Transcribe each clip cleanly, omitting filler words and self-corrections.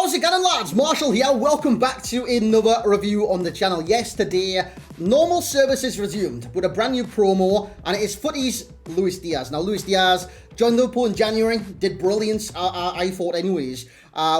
How's it going, lads? Marshall here. Welcome back to another review on the channel. Yes, today, normal service is resumed with a brand new promo, and it is FUTTIES Luis Diaz. Now, Luis Diaz joined Liverpool in January, did brilliant, I thought anyways,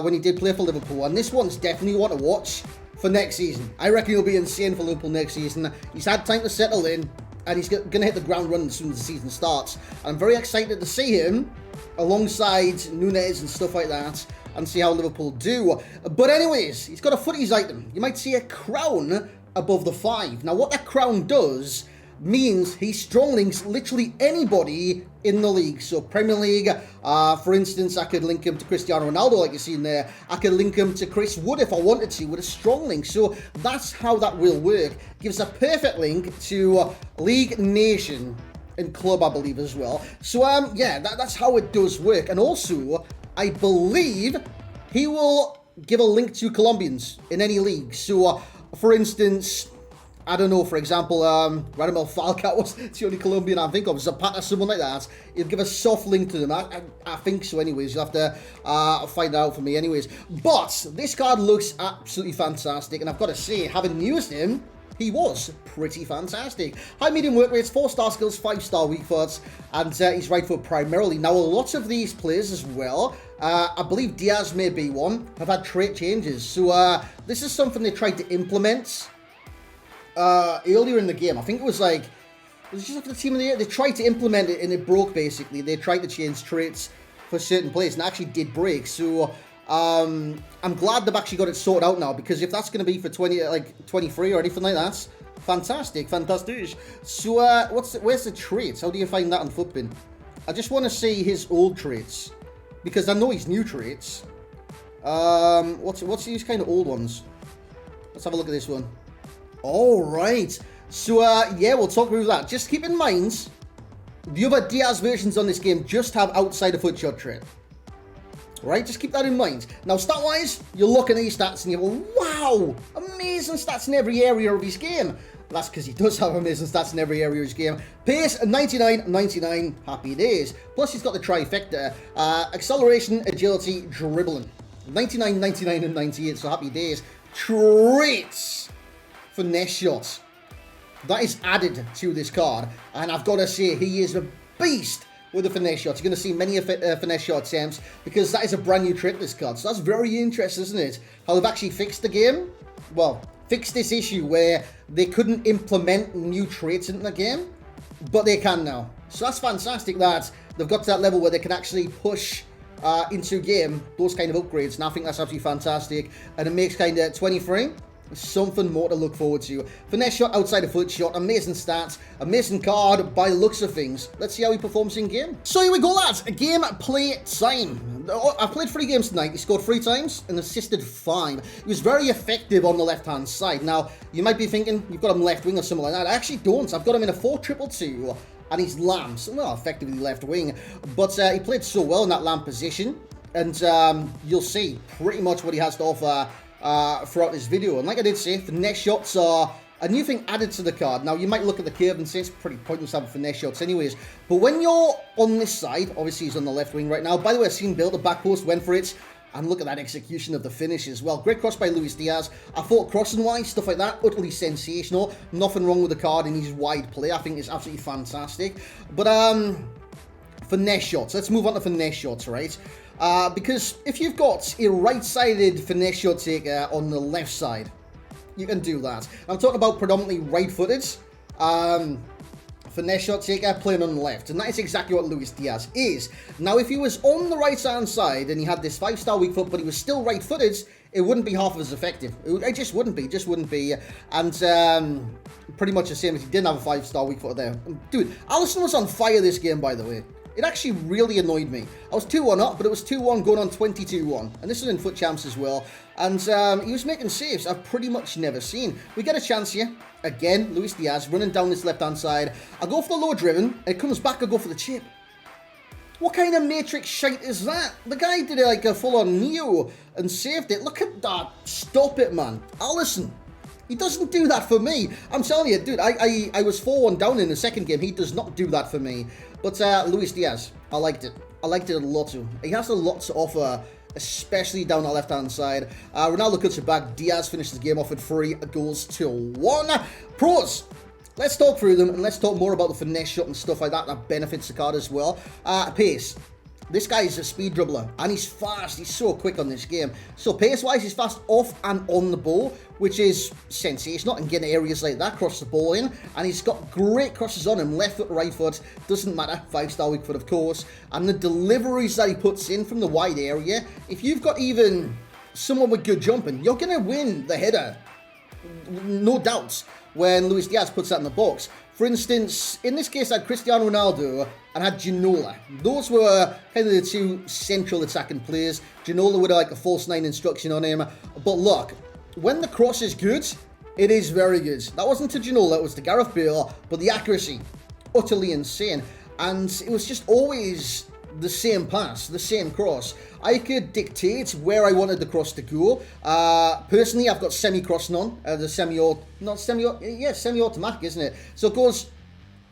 when he did play for Liverpool. And this one's definitely one to watch for next season. I reckon he'll be insane for Liverpool next season. He's had time to settle in, and he's going to hit the ground running as soon as the season starts. And I'm very excited to see him alongside Nunez and stuff like that, and see how Liverpool do. But anyways, he's got a FUTTIES item. You might see a crown above the 5. Now, what that crown does means he strong links literally anybody in the league. So Premier League, for instance, I could link him to Cristiano Ronaldo, like you see in there. I could link him to Chris Wood if I wanted to with a strong link. So that's how that will work. Gives a perfect link to League, Nation, and Club, I believe, as well. So yeah, that's how it does work. And also, I believe he will give a link to Colombians in any league. So, for instance, I don't know, for example, Radamel Falcao was the only Colombian I think of. Zapata, someone like that. He'll give a soft link to them. I think so anyways. You'll have to find out for me anyways. But this card looks absolutely fantastic. And I've got to say, having used him, he was pretty fantastic. High medium work rates, 4-star skills, 5-star weak foot, and he's right foot primarily. Now, a lot of these players as well, I believe Diaz may be one, have had trait changes. So this is something they tried to implement earlier in the game. I think it was like, was it just after the team of the year? They tried to implement it and it broke basically. They tried to change traits for certain players and actually did break. So I'm glad they've actually got it sorted out now, because if that's going to be for 23 or anything like that, fantastic. So where's the traits? How do you find that on Footbin? I just want to see his old traits, because I know his new traits. What's these kind of old ones? Let's have a look at this one. All right. So yeah, we'll talk through that. Just keep in mind, the other Diaz versions on this game just have outside of foot shot trait. Right, just keep that in mind. Now, stat-wise, you look at these stats and you go, wow, amazing stats in every area of his game. That's because he does have amazing stats in every area of his game. Pace, 99, 99, happy days. Plus, he's got the trifecta. Acceleration, agility, dribbling. 99, 99, and 98, so happy days. Traits. Finesse Shots. That is added to this card. And I've got to say, he is a beast with the Finesse Shots. You're going to see many Finesse Shot attempts, because that is a brand new trait, this card. So that's very interesting, isn't it? How they've actually fixed the game. Well, fixed this issue where they couldn't implement new traits into the game, but they can now. So that's fantastic that they've got to that level where they can actually push into game those kind of upgrades. And I think that's absolutely fantastic. And it makes kind of 23 something more to look forward to. Finesse Shot, outside of foot shot, amazing stats, amazing card by the looks of things. Let's see how he performs in game. So here we go, lads. Game play time. I played 3 games tonight. He scored 3 times and assisted 5. He was very effective on the left-hand side. Now, you might be thinking you've got him left wing or something like that. I actually don't. I've got him in a 4-2-2, and he's lamb. So, well, effectively left wing. But he played so well in that lamb position, and you'll see pretty much what he has to offer throughout this video. And like I did say, Finesse Shots are a new thing added to the card. Now, you might look at the curve and say it's pretty pointless having Finesse Shots anyways, but when you're on this side, obviously he's on the left wing right now. By the way, I've seen Bill, the back post, went for it, and look at that execution of the finish as well. Great cross by Luis Diaz. I thought crossing wise, stuff like that, utterly sensational. Nothing wrong with the card in his wide play. I think it's absolutely fantastic. But Finesse Shots, let's move on to Finesse Shots, right? Because if you've got a right-sided Finesse Shot taker on the left side, you can do that. I'm talking about predominantly right-footed Finesse Shot taker playing on the left, and that is exactly what Luis Diaz is. Now, if he was on the right-hand side and he had this 5-star weak foot, but he was still right-footed, it wouldn't be half as effective. It just wouldn't be. And pretty much the same as he didn't have a 5-star weak foot there. Dude, Alisson was on fire this game, by the way. It actually really annoyed me. I was 2-1 up, but it was 2-1 going on 22-1. And this was in FUT Champs as well. And he was making saves I've pretty much never seen. We get a chance here. Again, Luis Diaz running down this left-hand side. I go for the low driven. It comes back, I go for the chip. What kind of matrix shite is that? The guy did like a full-on Neo and saved it. Look at that. Stop it, man. Alisson. He doesn't do that for me. I'm telling you, dude, I was 4-1 down in the second game. He does not do that for me. But Luis Diaz, I liked it. I liked it a lot too. He has a lot to offer especially down the left-hand side. Ronaldo cuts it back. Diaz finishes the game off with 3-1. Pros. Let's talk through them, and let's talk more about the finesse shot and stuff like that that benefits the card as well. Pace. This guy is a speed dribbler, and he's fast. He's so quick on this game. So pace-wise, he's fast off and on the ball, which is sensational, and getting areas like that, cross the ball in. And he's got great crosses on him, left foot, right foot, doesn't matter, 5-star weak foot, of course. And the deliveries that he puts in from the wide area, if you've got even someone with good jumping, you're going to win the header, no doubts, when Luis Diaz puts that in the box. For instance, in this case, I had Cristiano Ronaldo and had Ginola. Those were kind of the two central attacking players. Ginola with like a false 9 instruction on him. But look, when the cross is good, it is very good. That wasn't to Ginola, it was to Gareth Bale, but the accuracy, utterly insane. And it was just always the same pass, the same cross. I could dictate where I wanted the cross to go. Personally, I've got semi-crossing on, the semi-automatic, isn't it? So it goes,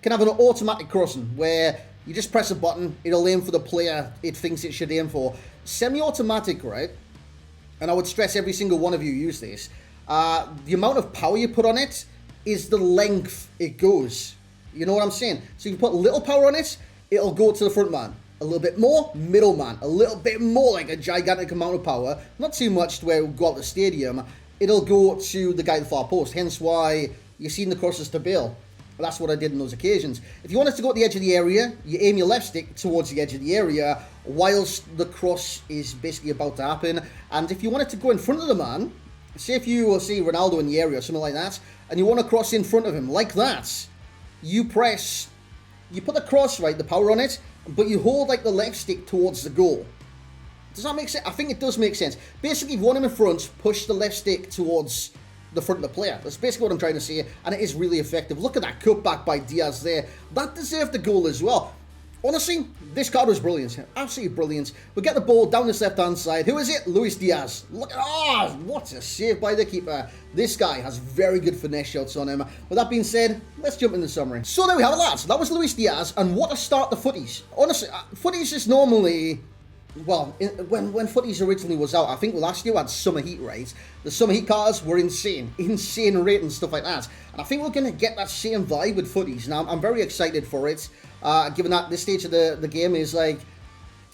can have an automatic crossing where you just press a button, it'll aim for the player it thinks it should aim for. Semi-automatic, right? And I would stress every single one of you use this. The amount of power you put on it is the length it goes. You know what I'm saying? So you put a little power on it, it'll go to the front man. A little bit more, middle man. A little bit more, like a gigantic amount of power. Not too much to where it will go out the stadium. It'll go to the guy at the far post. Hence why you've seen the crosses to Bale. Well, that's what I did on those occasions. If you want it to go to the edge of the area, you aim your left stick towards the edge of the area whilst the cross is basically about to happen. And if you want it to go in front of the man, say if you will see Ronaldo in the area or something like that, and you want to cross in front of him like that, you put the cross, right, the power on it, but you hold like the left stick towards the goal. Does that make sense? I think it does make sense. Basically, if you want him in front, push the left stick towards the front of the player. That's basically what I'm trying to say, and it is really effective. Look at that cutback by Diaz there. That deserved the goal as well. Honestly, this card was brilliant. Absolutely brilliant. We get the ball down this left-hand side. Who is it? Luis Diaz. Look at, what a save by the keeper. This guy has very good finesse shots on him. With that being said, let's jump into the summary. So there we have it, lads. That was Luis Diaz, and what a start to Footies. Honestly, Footies is normally... Well, when Footies originally was out, I think last year we had Summer Heat, right? The Summer Heat cards were insane. Insane rate and stuff like that. And I think we're going to get that same vibe with Footies. Now, I'm very excited for it, given that this stage of the game is like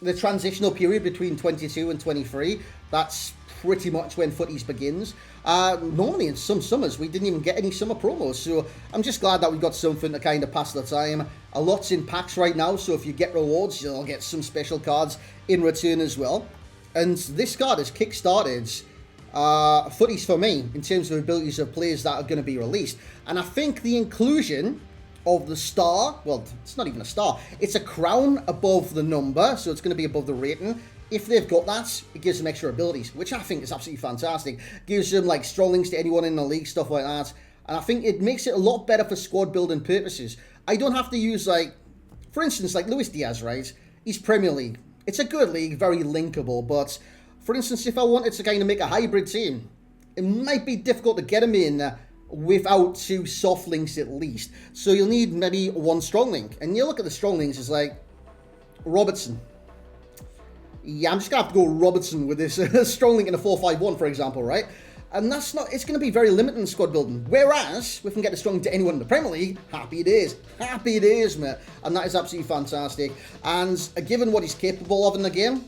the transitional period between 22 and 23. That's pretty much when Footies begins. Normally in some summers, we didn't even get any summer promos, so I'm just glad that we got something to kind of pass the time. A lot's in packs right now, so if you get rewards, you'll get some special cards in return as well. And this card has kick-started Footies for me in terms of abilities of players that are going to be released. And I think the inclusion of the star, well, it's not even a star, it's a crown above the number, so it's going to be above the rating. If they've got that, it gives them extra abilities, which I think is absolutely fantastic. Gives them like strong links to anyone in the league, stuff like that. And I think it makes it a lot better for squad building purposes. I don't have to use like, for instance, like Luis Diaz, right? He's Premier League. It's a good league, very linkable, but for instance, if I wanted to kind of make a hybrid team, it might be difficult to get him in without 2 soft links at least. So you'll need maybe 1 strong link. And you look at the strong links, it's like Robertson. Yeah, I'm just going to have to go Robertson with this strong link in a 4-5-1, for example, right? And that's not, it's going to be very limited in squad building. Whereas, we can get the strong to anyone in the Premier League, happy days. Happy days, mate. And that is absolutely fantastic. And given what he's capable of in the game,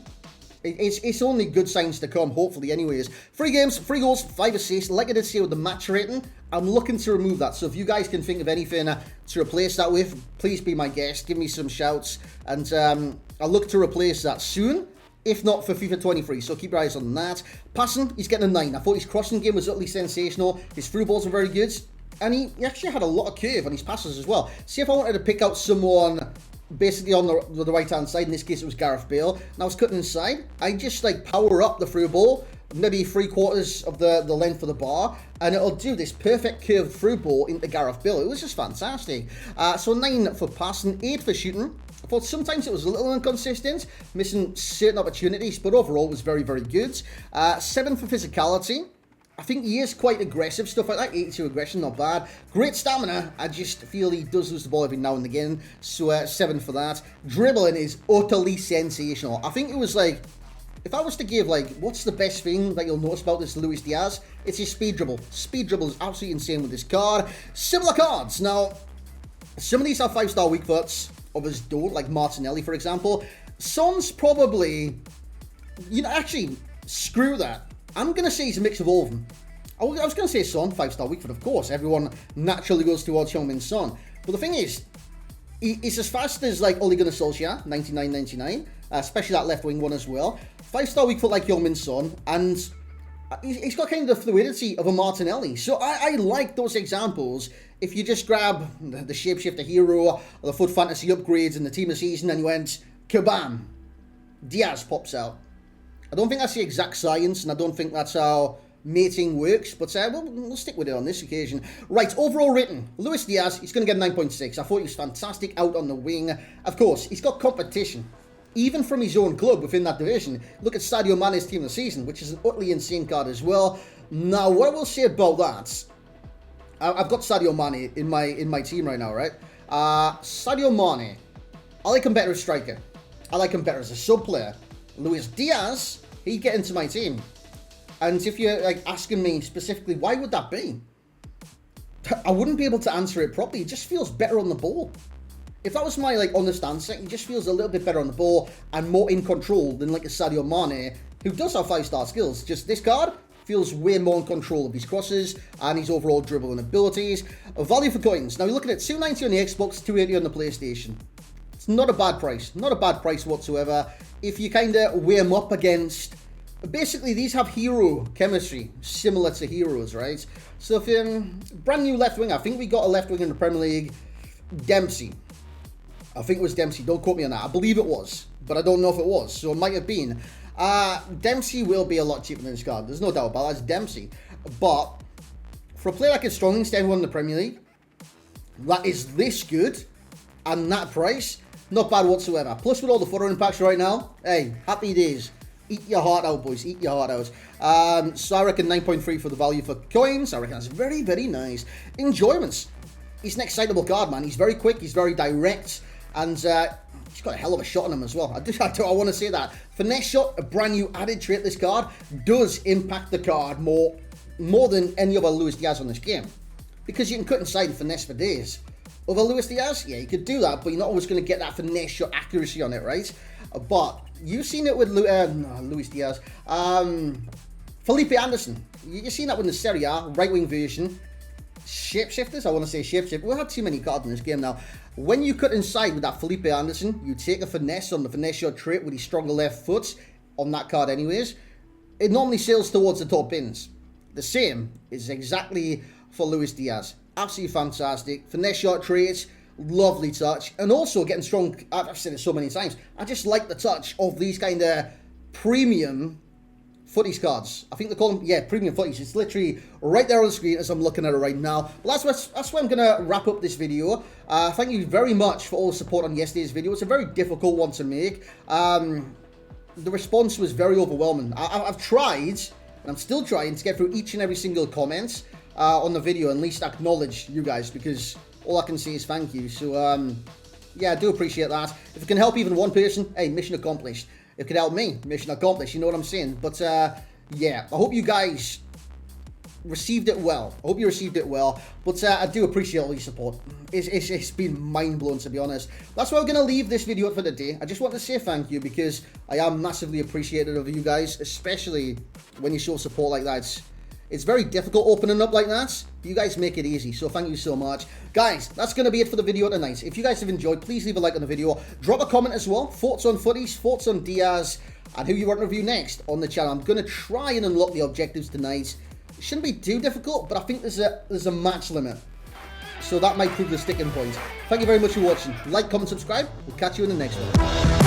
it's only good signs to come, hopefully, anyways. 3 games, 3 goals, 5 assists. Like I did say with the match rating, I'm looking to remove that. So if you guys can think of anything to replace that with, please be my guest. Give me some shouts. And I'll look to replace that soon. If not for FIFA 23, so keep your eyes on that. Passing, he's getting a 9. I thought his crossing game was utterly sensational. His through balls were very good. And he actually had a lot of curve on his passes as well. See, if I wanted to pick out someone basically on the right-hand side, in this case it was Gareth Bale, and I was cutting inside, I just like power up the through ball, maybe 3/4 of the length of the bar, and it'll do this perfect curved through ball into Gareth Bale. It was just fantastic. So 9 for passing, 8 for shooting. I thought sometimes it was a little inconsistent, missing certain opportunities, but overall it was very, very good. 7 for physicality. I think he is quite aggressive, stuff like that. 82 aggression, not bad. Great stamina. I just feel he does lose the ball every now and again. So 7 for that. Dribbling is utterly sensational. I think it was like if I was to give, like, what's the best thing that you'll notice about this Luis Diaz, it's his speed dribble. Speed dribble is absolutely insane with this card. Similar cards. Now, some of these have 5-star weak foots, others don't, like Martinelli, for example. Son's probably, you know, actually, screw that. I'm going to say he's a mix of all of them. I was going to say Son, 5-star weak foot, of course. Everyone naturally goes towards Heung-min Son. But the thing is, he's as fast as, like, Ole Gunnar Solskjaer, 99.99, especially that left wing one as well. 5-star weak foot like Heung-min Son, and he's got kind of the fluidity of a Martinelli. So I like those examples. If you just grab the Shapeshifter Hero, or the Foot Fantasy upgrades in the Team of the Season, and you went, kabam, Diaz pops out. I don't think that's the exact science, and I don't think that's how mating works, but we'll stick with it on this occasion. Right, overall rating, Luis Diaz, he's going to get 9.6. I thought he was fantastic out on the wing. Of course, he's got competition, even from his own club within that division. Look at Sadio Mane's Team of the Season, which is an utterly insane card as well. Now, what I will say about that, I've got Sadio Mane in my team right now, right? Sadio Mane, I like him better as striker. I like him better as a sub player. Luis Diaz, he'd get into my team. And if you're, like, asking me specifically, why would that be? I wouldn't be able to answer it properly. He just feels better on the ball. If that was my, like, honest answer, he just feels a little bit better on the ball and more in control than, like, a Sadio Mane, who does have 5-star skills. Just this card feels way more in control of his crosses and his overall dribbling abilities. A value for coins. Now, you're looking at $290 on the Xbox, $280 on the PlayStation. It's not a bad price. Not a bad price whatsoever. If you kind of weigh them up against... Basically, these have hero chemistry, similar to heroes, right? So if brand new left wing, I think we got a left wing in the Premier League, Dempsey. I think it was Dempsey, don't quote me on that. I believe it was, but I don't know if it was, so it might have been. Dempsey will be a lot cheaper than this card, there's no doubt about that, it's Dempsey. But for a player like a Strong Stand in the Premier League, that is this good, and that price, not bad whatsoever. Plus with all the photo impacts right now, hey, happy days. Eat your heart out, boys. Eat your heart out. So I reckon 9.3 for the value for coins. I reckon that's very, very nice. Enjoyments. He's an excitable card, man. He's very quick. He's very direct. And he's got a hell of a shot on him as well. I want to say that. Finesse Shot, a brand new added trait. This card does impact the card more than any other Luis Diaz on this game. Because you can cut inside and finesse for days. Over Luis Diaz, yeah, you could do that, but you're not always going to get that finesse shot accuracy on it, right? But you've seen it with Luis Diaz. Felipe Anderson. You've seen that with the Serie A, right-wing version. Shapeshifters, I want to say shapeshifters. We've had too many cards in this game now. When you cut inside with that Felipe Anderson, you take a finesse on the finesse shot trait with his stronger left foot on that card anyways. It normally sails towards the top pins. The same is exactly for Luis Diaz. Absolutely fantastic. Finesse shot traits, lovely touch. And also getting strong, I've said it so many times, I just like the touch of these kind of premium footies cards. I think they call them, yeah, premium footies. It's literally right there on the screen as I'm looking at it right now. But that's where I'm going to wrap up this video. Thank you very much for all the support on yesterday's video. It's a very difficult one to make. The response was very overwhelming. I've tried, and I'm still trying to get through each and every single comment on the video, and at least acknowledge you guys, because all I can say is thank you. So, yeah, I do appreciate that. If it can help even one person, hey, mission accomplished. If it can help me, mission accomplished, you know what I'm saying? But, yeah, I hope you guys received it well. I hope you received it well. But I do appreciate all your support. It's been mind-blowing, to be honest. That's why we're going to leave this video for the day. I just want to say thank you, because I am massively appreciative of you guys, especially when you show support like that. It's very difficult opening up like that. You guys make it easy, so thank you so much. Guys, that's going to be it for the video tonight. If you guys have enjoyed, please leave a like on the video. Drop a comment as well. Thoughts on footies, thoughts on Diaz, and who you want to review next on the channel. I'm going to try and unlock the objectives tonight. It shouldn't be too difficult, but I think there's a match limit. So that might prove the sticking point. Thank you very much for watching. Like, comment, subscribe. We'll catch you in the next one.